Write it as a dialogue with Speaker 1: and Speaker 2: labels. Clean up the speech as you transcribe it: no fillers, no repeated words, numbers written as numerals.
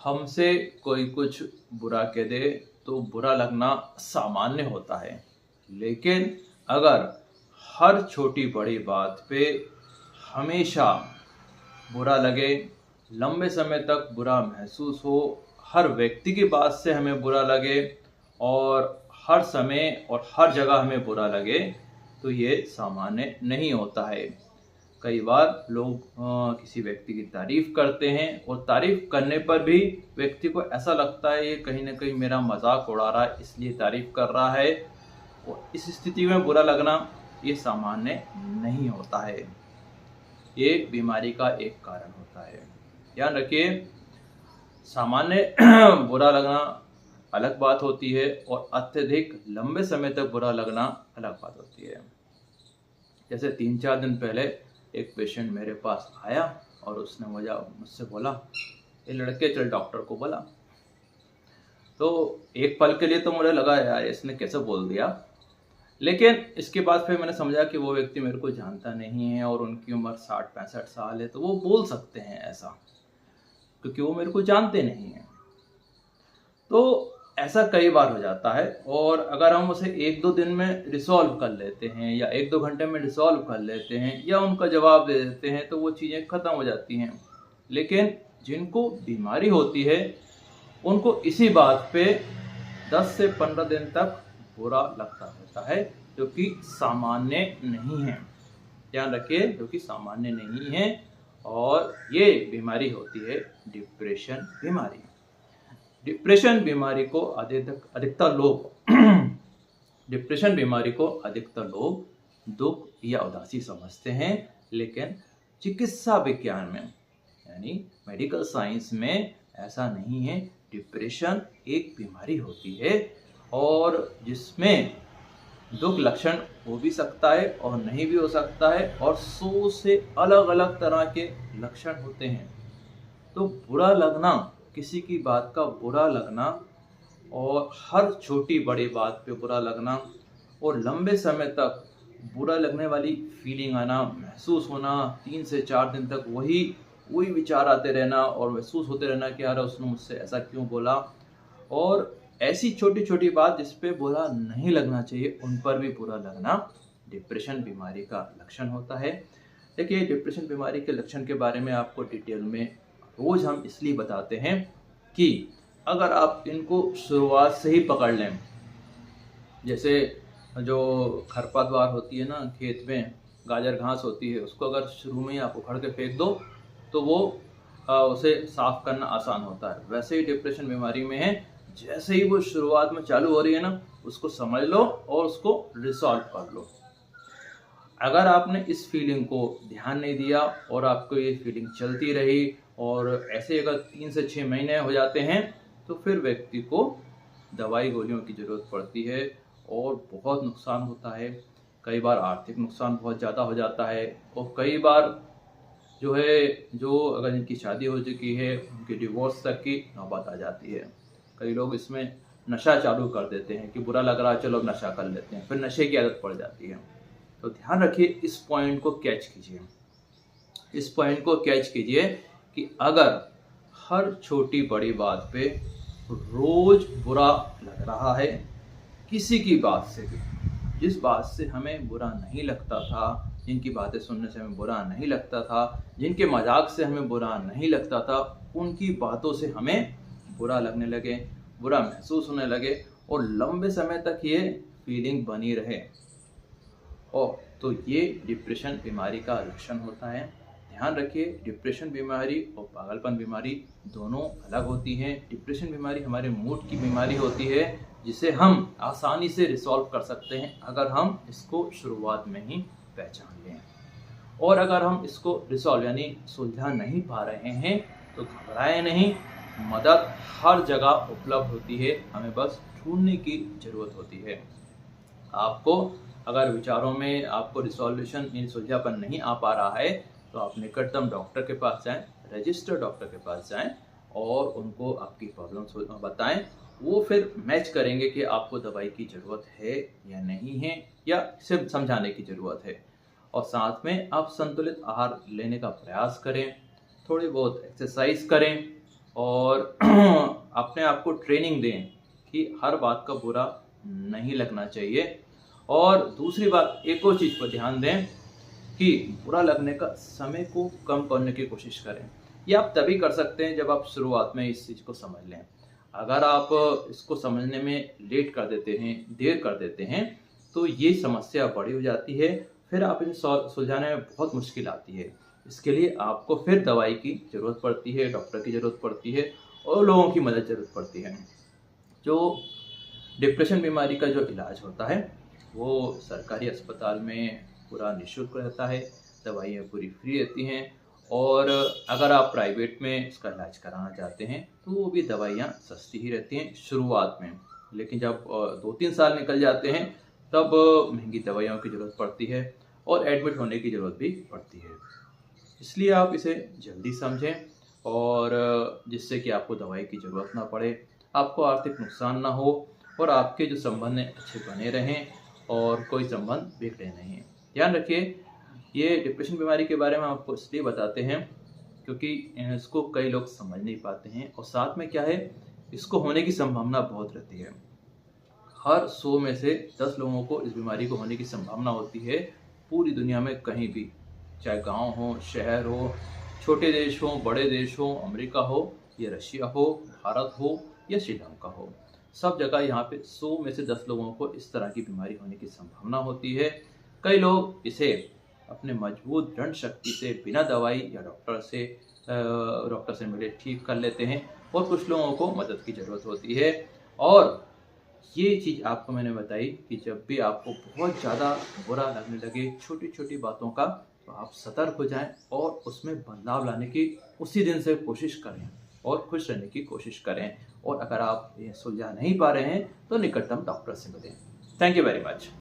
Speaker 1: हमसे कोई कुछ बुरा कह दे तो बुरा लगना सामान्य होता है, लेकिन अगर हर छोटी बड़ी बात पे हमेशा बुरा लगे, लंबे समय तक बुरा महसूस हो, हर व्यक्ति की बात से हमें बुरा लगे और हर समय और हर जगह हमें बुरा लगे, तो ये सामान्य नहीं होता है। कई बार लोग किसी व्यक्ति की तारीफ करते हैं और तारीफ करने पर भी व्यक्ति को ऐसा लगता है ये कहीं ना कहीं मेरा मजाक उड़ा रहा है, इसलिए तारीफ कर रहा है, और इस स्थिति में बुरा लगना ये सामान्य नहीं होता है। ये बीमारी का एक कारण होता है। ध्यान रखिए, सामान्य बुरा लगना अलग बात होती है और अत्यधिक लंबे समय तक बुरा लगना अलग बात होती है। जैसे 3-4 दिन पहले एक पेशेंट मेरे पास आया और उसने मुझसे बोला, ये लड़के चल डॉक्टर को बोला। तो एक पल के लिए तो मुझे लगा यार इसने कैसे बोल दिया, लेकिन इसके बाद फिर मैंने समझा कि वो व्यक्ति मेरे को जानता नहीं है और उनकी उम्र 60-65 साल है, तो वो बोल सकते हैं ऐसा क्योंकि वो मेरे को जानते नहीं हैं। तो ऐसा कई बार हो जाता है, और अगर हम उसे 1-2 दिन में रिसॉल्व कर लेते हैं या 1-2 घंटे में रिसॉल्व कर लेते हैं या उनका जवाब दे देते हैं तो वो चीज़ें ख़त्म हो जाती हैं। लेकिन जिनको बीमारी होती है उनको इसी बात पे 10 से 15 दिन तक बुरा लगता रहता है, जो कि सामान्य नहीं है। ध्यान रखिए, जो कि सामान्य नहीं है, और ये बीमारी होती है डिप्रेशन बीमारी। डिप्रेशन बीमारी को अधिकतर लोग डिप्रेशन बीमारी को अधिकतर लोग दुख या उदासी समझते हैं, लेकिन चिकित्सा विज्ञान में यानी मेडिकल साइंस में ऐसा नहीं है। डिप्रेशन एक बीमारी होती है और जिसमें दुख लक्षण हो भी सकता है और नहीं भी हो सकता है, और 100 से अलग अलग तरह के लक्षण होते हैं। तो बुरा लगना, किसी की बात का बुरा लगना और हर छोटी बड़ी बात पे बुरा लगना और लंबे समय तक बुरा लगने वाली फीलिंग आना, महसूस होना, 3 से 4 दिन तक वही विचार आते रहना और महसूस होते रहना कि यार उसने मुझसे ऐसा क्यों बोला, और ऐसी छोटी छोटी बात जिस पे बुरा नहीं लगना चाहिए उन पर भी बुरा लगना डिप्रेशन बीमारी का लक्षण होता है। देखिए, डिप्रेशन बीमारी के लक्षण के बारे में आपको डिटेल में रोज़ हम इसलिए बताते हैं कि अगर आप इनको शुरुआत से ही पकड़ लें, जैसे जो खरपतवार होती है ना, खेत में गाजर घास होती है, उसको अगर शुरू में ही आप उखड़ के फेंक दो तो वो उसे साफ करना आसान होता है। वैसे ही डिप्रेशन बीमारी में है, जैसे ही वो शुरुआत में चालू हो रही है ना, उसको समझ लो और उसको रिसॉल्व कर लो। अगर आपने इस फीलिंग को ध्यान नहीं दिया और आपको ये फीलिंग चलती रही और ऐसे अगर 3 से 6 महीने हो जाते हैं, तो फिर व्यक्ति को दवाई गोलियों की ज़रूरत पड़ती है और बहुत नुकसान होता है। कई बार आर्थिक नुकसान बहुत ज़्यादा हो जाता है, और कई बार जो अगर इनकी शादी हो चुकी है उनकी डिवोर्स तक की नौबत आ जाती है। कई लोग इसमें नशा चालू कर देते हैं कि बुरा लग रहा है चलो नशा कर लेते हैं, फिर नशे की आदत पड़ जाती है। तो ध्यान रखिए, इस पॉइंट को कैच कीजिए कि अगर हर छोटी बड़ी बात पे रोज बुरा लग रहा है, किसी की बात से भी, जिस बात से हमें बुरा नहीं लगता था, जिनकी बातें सुनने से हमें बुरा नहीं लगता था, जिनके मजाक से हमें बुरा नहीं लगता था, उनकी बातों से हमें बुरा लगने लगे, बुरा महसूस होने लगे और लंबे समय तक ये फीलिंग बनी रहे, और तो ये डिप्रेशन बीमारी का लक्षण होता है। ध्यान रखिए, डिप्रेशन बीमारी और पागलपन बीमारी दोनों अलग होती हैं। डिप्रेशन बीमारी हमारे मूड की बीमारी होती है, जिसे हम आसानी से रिसॉल्व कर सकते हैं अगर हम इसको शुरुआत में ही पहचान लें। और अगर हम इसको रिसॉल्व यानी सुलझा नहीं पा रहे हैं तो घबराएं नहीं, मदद हर जगह उपलब्ध होती है, हमें बस ढूंढने की ज़रूरत होती है। आपको अगर विचारों में आपको रिसॉल्यूशन यानी सुलझापन नहीं आ पा रहा है तो आप निकटतम डॉक्टर के पास जाएं, रजिस्टर्ड डॉक्टर के पास जाएं और उनको आपकी प्रॉब्लम्स बताएं। वो फिर मैच करेंगे कि आपको दवाई की ज़रूरत है या नहीं है, या सिर्फ समझाने की ज़रूरत है। और साथ में आप संतुलित आहार लेने का प्रयास करें, थोड़ी बहुत एक्सरसाइज करें और अपने आप को ट्रेनिंग दें कि हर बात का बुरा नहीं लगना चाहिए। और दूसरी बात, एक और चीज़ पर ध्यान दें कि बुरा लगने का समय को कम करने की कोशिश करें। ये आप तभी कर सकते हैं जब आप शुरुआत में इस चीज़ को समझ लें। अगर आप इसको समझने में लेट कर देते हैं, देर कर देते हैं, तो ये समस्या बड़ी हो जाती है। फिर आप इसे सुलझाने में बहुत मुश्किल आती है। इसके लिए आपको फिर दवाई की ज़रूरत पड़ती है, डॉक्टर की ज़रूरत पड़ती है और लोगों की मदद ज़रूरत पड़ती है। जो डिप्रेशन बीमारी का जो इलाज होता है वो सरकारी अस्पताल में पूरा निःशुल्क रहता है, दवाइयाँ पूरी फ्री रहती हैं। और अगर आप प्राइवेट में इसका इलाज कराना चाहते हैं तो वो भी दवाइयाँ सस्ती ही रहती हैं शुरुआत में, लेकिन जब 2-3 साल निकल जाते हैं तब महंगी दवाइयों की ज़रूरत पड़ती है और एडमिट होने की ज़रूरत भी पड़ती है। इसलिए आप इसे जल्दी समझें और जिससे कि आपको दवाई की ज़रूरत ना पड़े, आपको आर्थिक नुकसान ना हो और आपके जो संबंध हैं अच्छे बने रहें और कोई संबंध बिगड़े नहीं। ध्यान रखिए, ये डिप्रेशन बीमारी के बारे में आपको इसलिए बताते हैं क्योंकि इसको कई लोग समझ नहीं पाते हैं और साथ में क्या है, इसको होने की संभावना बहुत रहती है। हर 100 में से 10 लोगों को इस बीमारी को होने की संभावना होती है पूरी दुनिया में कहीं भी, चाहे गांव हो, शहर हो, छोटे देश हो, बड़े देश हो, अमेरिका हो या रशिया हो, भारत हो या श्रीलंका हो, सब जगह यहाँ पे 100 में से 10 लोगों को इस तरह की बीमारी होने की संभावना होती है। कई लोग इसे अपने मजबूत दृढ़ शक्ति से बिना दवाई या डॉक्टर से मिले ठीक कर लेते हैं और कुछ लोगों को मदद की ज़रूरत होती है। और ये चीज़ आपको मैंने बताई कि जब भी आपको बहुत ज़्यादा बुरा लगने लगे छोटी छोटी बातों का, तो आप सतर्क हो जाएं और उसमें बदलाव लाने की उसी दिन से कोशिश करें और खुश रहने की कोशिश करें। और अगर आप ये सुलझा नहीं पा रहे हैं तो निकटतम डॉक्टर से मिलें। Thank you very much.